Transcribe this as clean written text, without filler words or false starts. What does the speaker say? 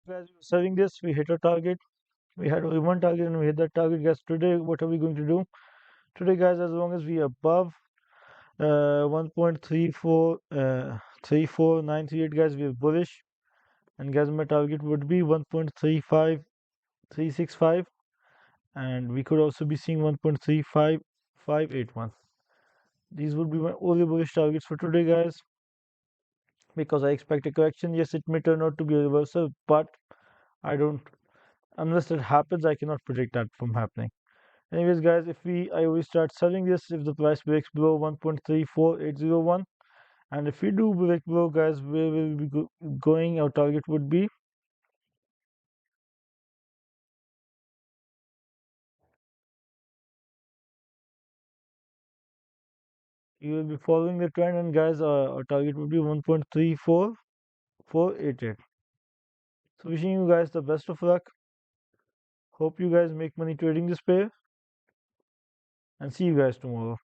Guys, we were serving this, we hit our target. We had only one target and we hit that target, guys. Today, what are we going to do? Today, guys, as long as we are above 1.34 34938, guys, we are bullish. And guys, my target would be 1.35365, and we could also be seeing 1.35581. These would be my only bullish targets for today, guys, because I expect a correction. Yes, it may turn out to be a reversal, but I don't, unless it happens, I cannot predict that from happening. Anyways, guys, if I always start selling this if the price breaks below 1.34801, and if we do break below, guys, where will we be going? Our target would be, you will be following the trend, and guys, our target would be 1.34488. So wishing you guys the best of luck. Hope you guys make money trading this pair, and see you guys tomorrow.